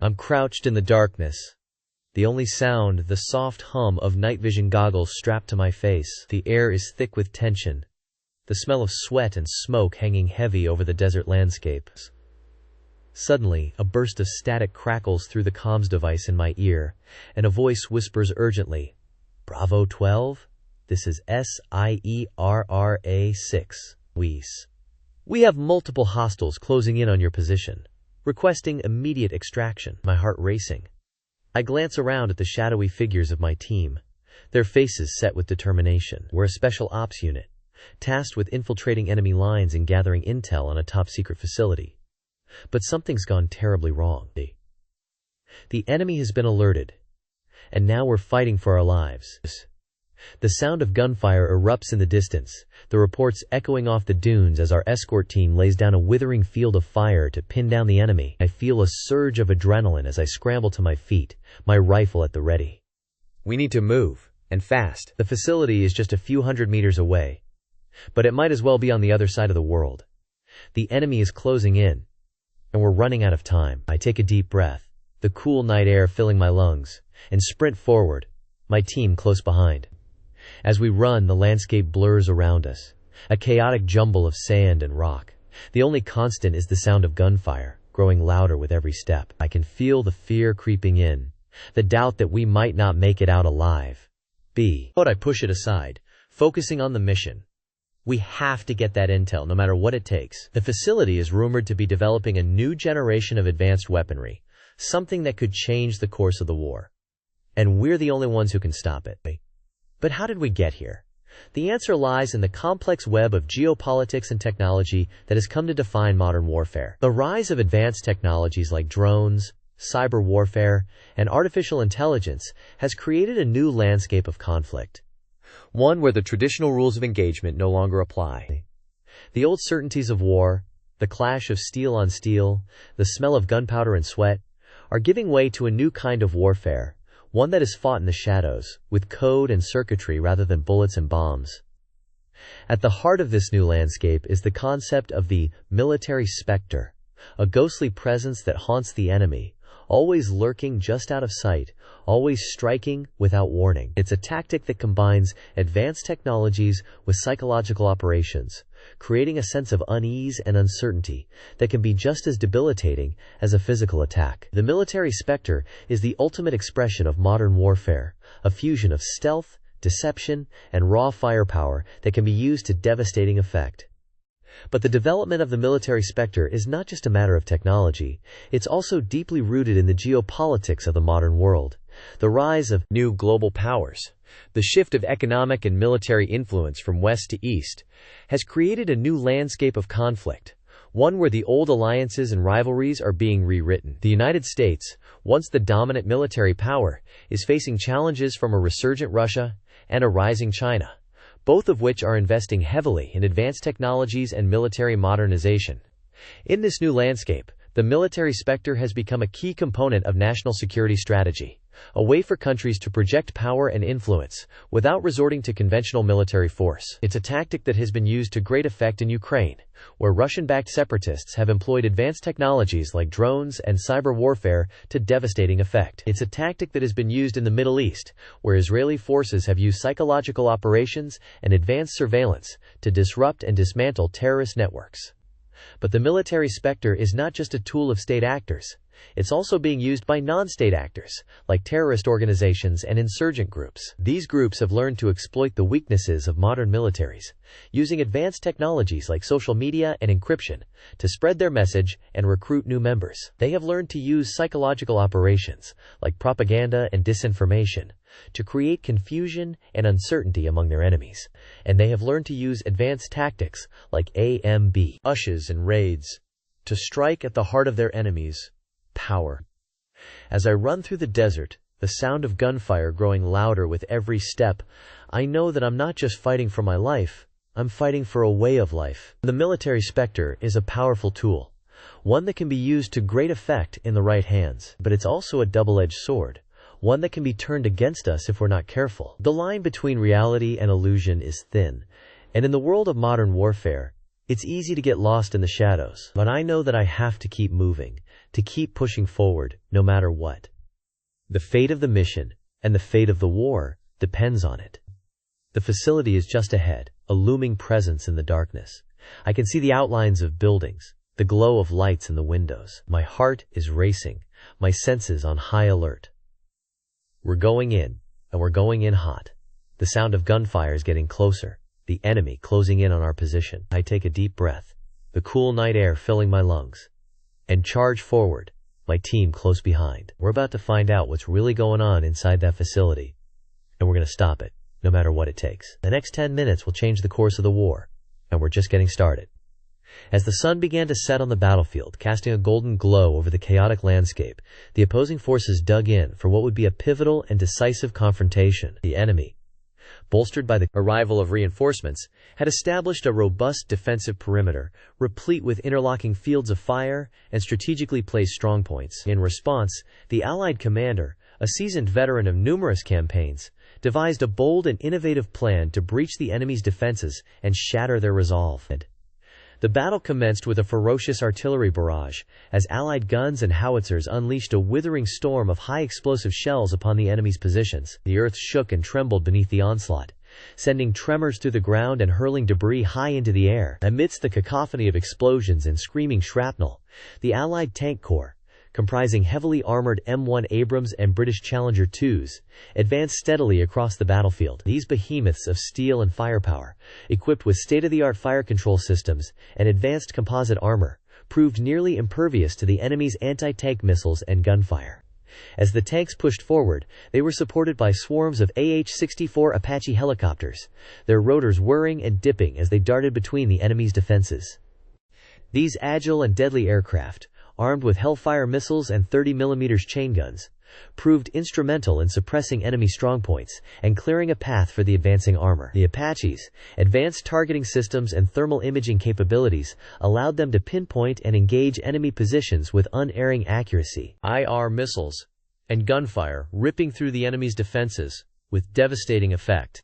I'm crouched in the darkness. The only sound, the soft hum of night vision goggles strapped to my face. The air is thick with tension, the smell of sweat and smoke hanging heavy over the desert landscape. Suddenly, a burst of static crackles through the comms device in my ear, and a voice whispers urgently, "Bravo 12? This is SIERRA 6. We have multiple hostiles closing in on your position, requesting immediate extraction." My heart racing. I glance around at the shadowy figures of my team, their faces set with determination. We're a special ops unit, tasked with infiltrating enemy lines and gathering intel on a top-secret facility. But something's gone terribly wrong. The enemy has been alerted, and now we're fighting for our lives. The sound of gunfire erupts in the distance, the reports echoing off the dunes as our escort team lays down a withering field of fire to pin down the enemy. I feel a surge of adrenaline as I scramble to my feet, my rifle at the ready. We need to move, and fast. The facility is just a few hundred meters away, but it might as well be on the other side of the world. The enemy is closing in, and we're running out of time. I take a deep breath, the cool night air filling my lungs, and sprint forward, my team close behind. As we run, the landscape blurs around us, a chaotic jumble of sand and rock. The only constant is the sound of gunfire, growing louder with every step. I can feel the fear creeping in, the doubt that we might not make it out alive. But I push it aside, focusing on the mission. We have to get that intel, no matter what it takes. The facility is rumored to be developing a new generation of advanced weaponry, something that could change the course of the war. And we're the only ones who can stop it. But how did we get here? The answer lies in the complex web of geopolitics and technology that has come to define modern warfare. The rise of advanced technologies like drones, cyber warfare, and artificial intelligence has created a new landscape of conflict. One where the traditional rules of engagement no longer apply. The old certainties of war, the clash of steel on steel, the smell of gunpowder and sweat, are giving way to a new kind of warfare, one that is fought in the shadows, with code and circuitry rather than bullets and bombs. At the heart of this new landscape is the concept of the military specter, a ghostly presence that haunts the enemy, always lurking just out of sight, always striking without warning. It's a tactic that combines advanced technologies with psychological operations, creating a sense of unease and uncertainty that can be just as debilitating as a physical attack. The military specter is the ultimate expression of modern warfare, a fusion of stealth, deception, and raw firepower that can be used to devastating effect. But the development of the military specter is not just a matter of technology, it's also deeply rooted in the geopolitics of the modern world. The rise of new global powers, the shift of economic and military influence from west to east, has created a new landscape of conflict, one where the old alliances and rivalries are being rewritten. The United States, once the dominant military power, is facing challenges from a resurgent Russia and a rising China, both of which are investing heavily in advanced technologies and military modernization. In this new landscape, the military specter has become a key component of national security strategy, a way for countries to project power and influence without resorting to conventional military force. It's a tactic that has been used to great effect in Ukraine, where Russian-backed separatists have employed advanced technologies like drones and cyber warfare to devastating effect. It's a tactic that has been used in the Middle East, where Israeli forces have used psychological operations and advanced surveillance to disrupt and dismantle terrorist networks. But the military specter is not just a tool of state actors. It's also being used by non-state actors, like terrorist organizations and insurgent groups. These groups have learned to exploit the weaknesses of modern militaries, using advanced technologies like social media and encryption to spread their message and recruit new members. They have learned to use psychological operations, like propaganda and disinformation, to create confusion and uncertainty among their enemies. And they have learned to use advanced tactics, like ambushes and raids, to strike at the heart of their enemies' power. As I run through the desert, the sound of gunfire growing louder with every step, I know that I'm not just fighting for my life, I'm fighting for a way of life. The military specter is a powerful tool, one that can be used to great effect in the right hands, but it's also a double-edged sword, one that can be turned against us if we're not careful. The line between reality and illusion is thin, and in the world of modern warfare, it's easy to get lost in the shadows. But I know that I have to keep moving, to keep pushing forward, no matter what. The fate of the mission, and the fate of the war, depends on it. The facility is just ahead, a looming presence in the darkness. I can see the outlines of buildings, the glow of lights in the windows. My heart is racing, my senses on high alert. We're going in, and we're going in hot. The sound of gunfire is getting closer, the enemy closing in on our position. I take a deep breath, the cool night air filling my lungs, and charge forward, my team close behind. We're about to find out what's really going on inside that facility, and we're going to stop it, no matter what it takes. The next 10 minutes will change the course of the war, and we're just getting started. As the sun began to set on the battlefield, casting a golden glow over the chaotic landscape, the opposing forces dug in for what would be a pivotal and decisive confrontation. The enemy, bolstered by the arrival of reinforcements, had established a robust defensive perimeter, replete with interlocking fields of fire and strategically placed strongpoints. In response, the Allied commander, a seasoned veteran of numerous campaigns, devised a bold and innovative plan to breach the enemy's defenses and shatter their resolve. The battle commenced with a ferocious artillery barrage, as Allied guns and howitzers unleashed a withering storm of high-explosive shells upon the enemy's positions. The earth shook and trembled beneath the onslaught, sending tremors through the ground and hurling debris high into the air. Amidst the cacophony of explosions and screaming shrapnel, the Allied tank corps, comprising heavily armored M1 Abrams and British Challenger 2s, advanced steadily across the battlefield. These behemoths of steel and firepower, equipped with state-of-the-art fire control systems and advanced composite armor, proved nearly impervious to the enemy's anti-tank missiles and gunfire. As the tanks pushed forward, they were supported by swarms of AH-64 Apache helicopters, their rotors whirring and dipping as they darted between the enemy's defenses. These agile and deadly aircraft, armed with Hellfire missiles and 30mm chain guns, proved instrumental in suppressing enemy strongpoints and clearing a path for the advancing armor. The Apaches' advanced targeting systems and thermal imaging capabilities allowed them to pinpoint and engage enemy positions with unerring accuracy. IR missiles and gunfire ripping through the enemy's defenses with devastating effect.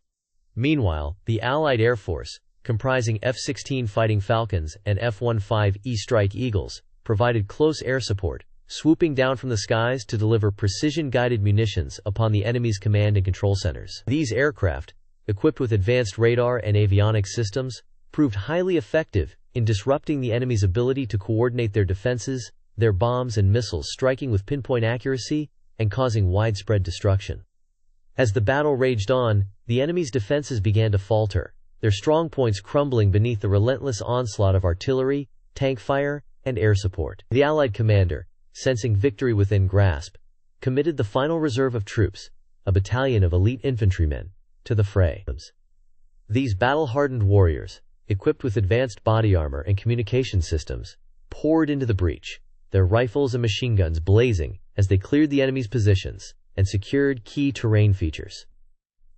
Meanwhile, the Allied Air Force, comprising F-16 Fighting Falcons and F-15E Strike Eagles, provided close air support, swooping down from the skies to deliver precision-guided munitions upon the enemy's command and control centers. These aircraft, equipped with advanced radar and avionics systems, proved highly effective in disrupting the enemy's ability to coordinate their defenses, their bombs and missiles striking with pinpoint accuracy and causing widespread destruction. As the battle raged on, the enemy's defenses began to falter, their strongpoints crumbling beneath the relentless onslaught of artillery, tank fire, and air support. The Allied commander, sensing victory within grasp, committed the final reserve of troops, a battalion of elite infantrymen, to the fray. These battle-hardened warriors, equipped with advanced body armor and communication systems, poured into the breach, their rifles and machine guns blazing as they cleared the enemy's positions and secured key terrain features.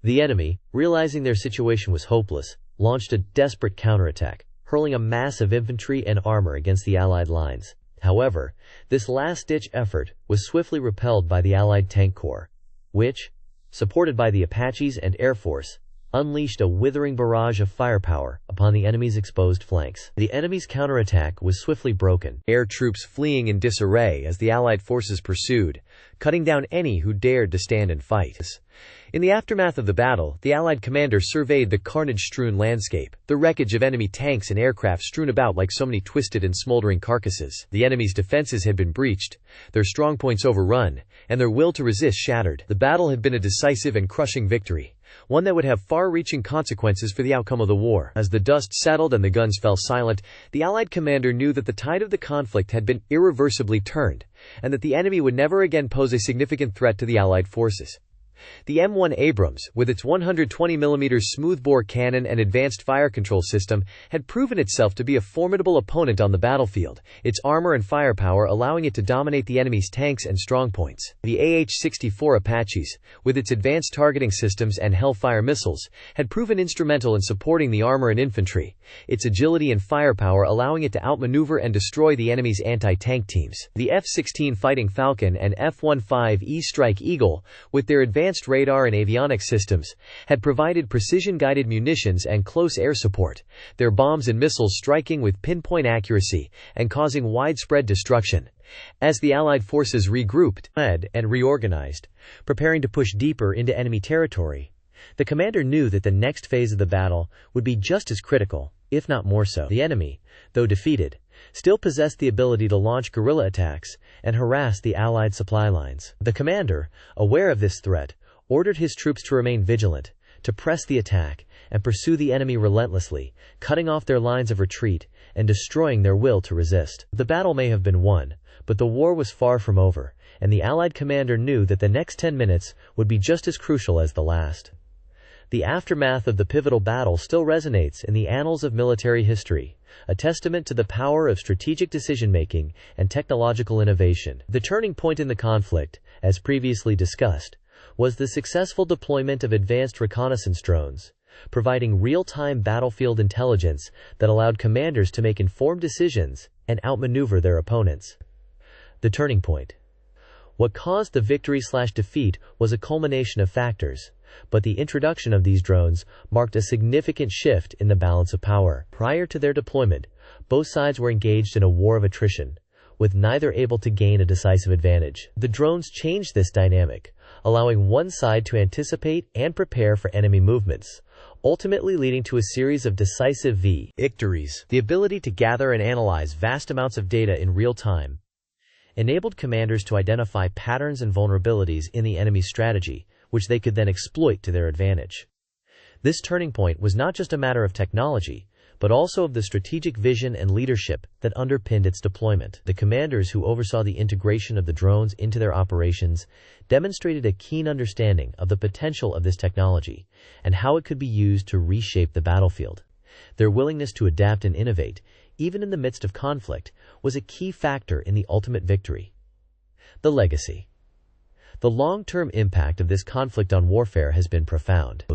The enemy, realizing their situation was hopeless, launched a desperate counterattack, hurling a mass of infantry and armor against the Allied lines. However, this last-ditch effort was swiftly repelled by the Allied tank corps, which, supported by the Apaches and Air Force, unleashed a withering barrage of firepower upon the enemy's exposed flanks. The enemy's counterattack was swiftly broken, air troops fleeing in disarray as the Allied forces pursued, cutting down any who dared to stand and fight. In the aftermath of the battle, the Allied commander surveyed the carnage-strewn landscape, the wreckage of enemy tanks and aircraft strewn about like so many twisted and smoldering carcasses. The enemy's defenses had been breached, their strongpoints overrun, and their will to resist shattered. The battle had been a decisive and crushing victory, one that would have far-reaching consequences for the outcome of the war. As the dust settled and the guns fell silent, the Allied commander knew that the tide of the conflict had been irreversibly turned, and that the enemy would never again pose a significant threat to the Allied forces. The M1 Abrams, with its 120mm smoothbore cannon and advanced fire control system, had proven itself to be a formidable opponent on the battlefield, its armor and firepower allowing it to dominate the enemy's tanks and strongpoints. The AH-64 Apaches, with its advanced targeting systems and Hellfire missiles, had proven instrumental in supporting the armor and infantry, its agility and firepower allowing it to outmaneuver and destroy the enemy's anti-tank teams. The F-16 Fighting Falcon and F-15E Strike Eagle, with their advanced radar and avionics systems, had provided precision-guided munitions and close air support, their bombs and missiles striking with pinpoint accuracy and causing widespread destruction. As the Allied forces regrouped, led, and reorganized, preparing to push deeper into enemy territory, the commander knew that the next phase of the battle would be just as critical, if not more so. The enemy, though defeated, still possessed the ability to launch guerrilla attacks and harass the Allied supply lines. The commander, aware of this threat, ordered his troops to remain vigilant, to press the attack, and pursue the enemy relentlessly, cutting off their lines of retreat and destroying their will to resist. The battle may have been won, but the war was far from over, and the Allied commander knew that the next 10 minutes would be just as crucial as the last. The aftermath of the pivotal battle still resonates in the annals of military history, a testament to the power of strategic decision-making and technological innovation. The turning point in the conflict, as previously discussed, was the successful deployment of advanced reconnaissance drones, providing real-time battlefield intelligence that allowed commanders to make informed decisions and outmaneuver their opponents. The turning point. What caused the victory/defeat was a culmination of factors, but the introduction of these drones marked a significant shift in the balance of power. Prior to their deployment, both sides were engaged in a war of attrition, with neither able to gain a decisive advantage. The drones changed this dynamic, allowing one side to anticipate and prepare for enemy movements, ultimately leading to a series of decisive victories. The ability to gather and analyze vast amounts of data in real time enabled commanders to identify patterns and vulnerabilities in the enemy's strategy, which they could then exploit to their advantage. This turning point was not just a matter of technology, but also of the strategic vision and leadership that underpinned its deployment. The commanders who oversaw the integration of the drones into their operations demonstrated a keen understanding of the potential of this technology and how it could be used to reshape the battlefield. Their willingness to adapt and innovate, even in the midst of conflict, was a key factor in the ultimate victory. The legacy. The long-term impact of this conflict on warfare has been profound.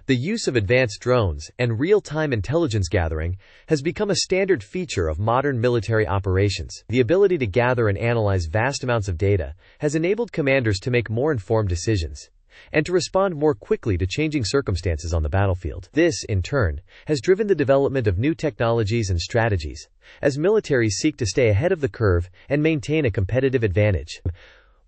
The use of advanced drones and real-time intelligence gathering has become a standard feature of modern military operations. The ability to gather and analyze vast amounts of data has enabled commanders to make more informed decisions and to respond more quickly to changing circumstances on the battlefield. This, in turn, has driven the development of new technologies and strategies, as militaries seek to stay ahead of the curve and maintain a competitive advantage.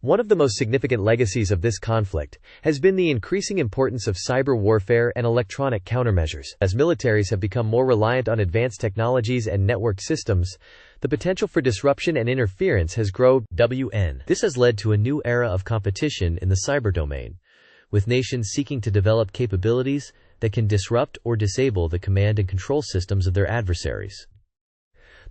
One of the most significant legacies of this conflict has been the increasing importance of cyber warfare and electronic countermeasures. As militaries have become more reliant on advanced technologies and networked systems, the potential for disruption and interference has grown. This has led to a new era of competition in the cyber domain, with nations seeking to develop capabilities that can disrupt or disable the command and control systems of their adversaries.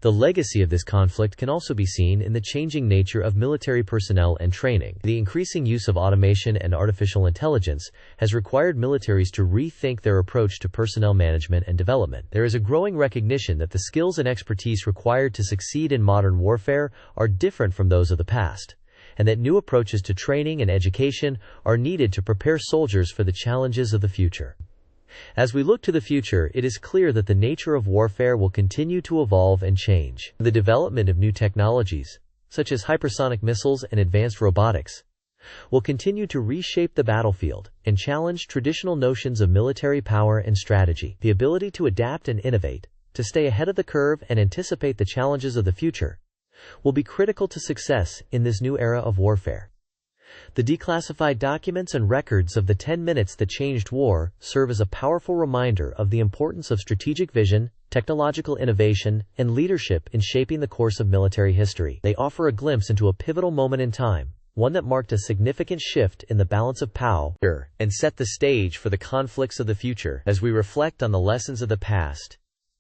The legacy of this conflict can also be seen in the changing nature of military personnel and training. The increasing use of automation and artificial intelligence has required militaries to rethink their approach to personnel management and development. There is a growing recognition that the skills and expertise required to succeed in modern warfare are different from those of the past, and that new approaches to training and education are needed to prepare soldiers for the challenges of the future. As we look to the future, it is clear that the nature of warfare will continue to evolve and change. The development of new technologies, such as hypersonic missiles and advanced robotics, will continue to reshape the battlefield and challenge traditional notions of military power and strategy. The ability to adapt and innovate, to stay ahead of the curve and anticipate the challenges of the future, will be critical to success in this new era of warfare. The declassified documents and records of the 10 minutes that changed war serve as a powerful reminder of the importance of strategic vision, technological innovation, and leadership in shaping the course of military history. They offer a glimpse into a pivotal moment in time, one that marked a significant shift in the balance of power and set the stage for the conflicts of the future. As we reflect on the lessons of the past,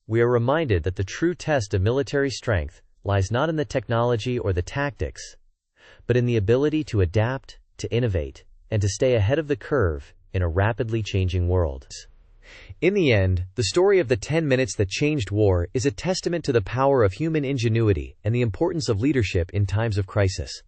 we are reminded that the true test of military strength lies not in the technology or the tactics, but in the ability to adapt, to innovate, and to stay ahead of the curve in a rapidly changing world. In the end, the story of the 10 minutes that changed war is a testament to the power of human ingenuity and the importance of leadership in times of crisis.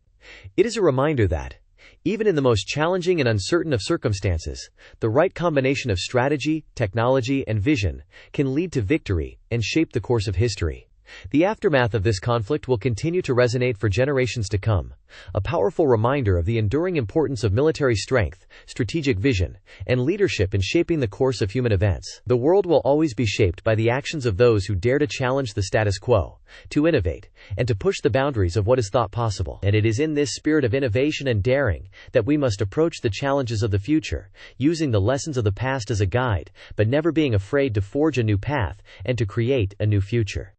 It is a reminder that, even in the most challenging and uncertain of circumstances, the right combination of strategy, technology, and vision can lead to victory and shape the course of history. The aftermath of this conflict will continue to resonate for generations to come, a powerful reminder of the enduring importance of military strength, strategic vision, and leadership in shaping the course of human events. The world will always be shaped by the actions of those who dare to challenge the status quo, to innovate, and to push the boundaries of what is thought possible. And it is in this spirit of innovation and daring that we must approach the challenges of the future, using the lessons of the past as a guide, but never being afraid to forge a new path and to create a new future.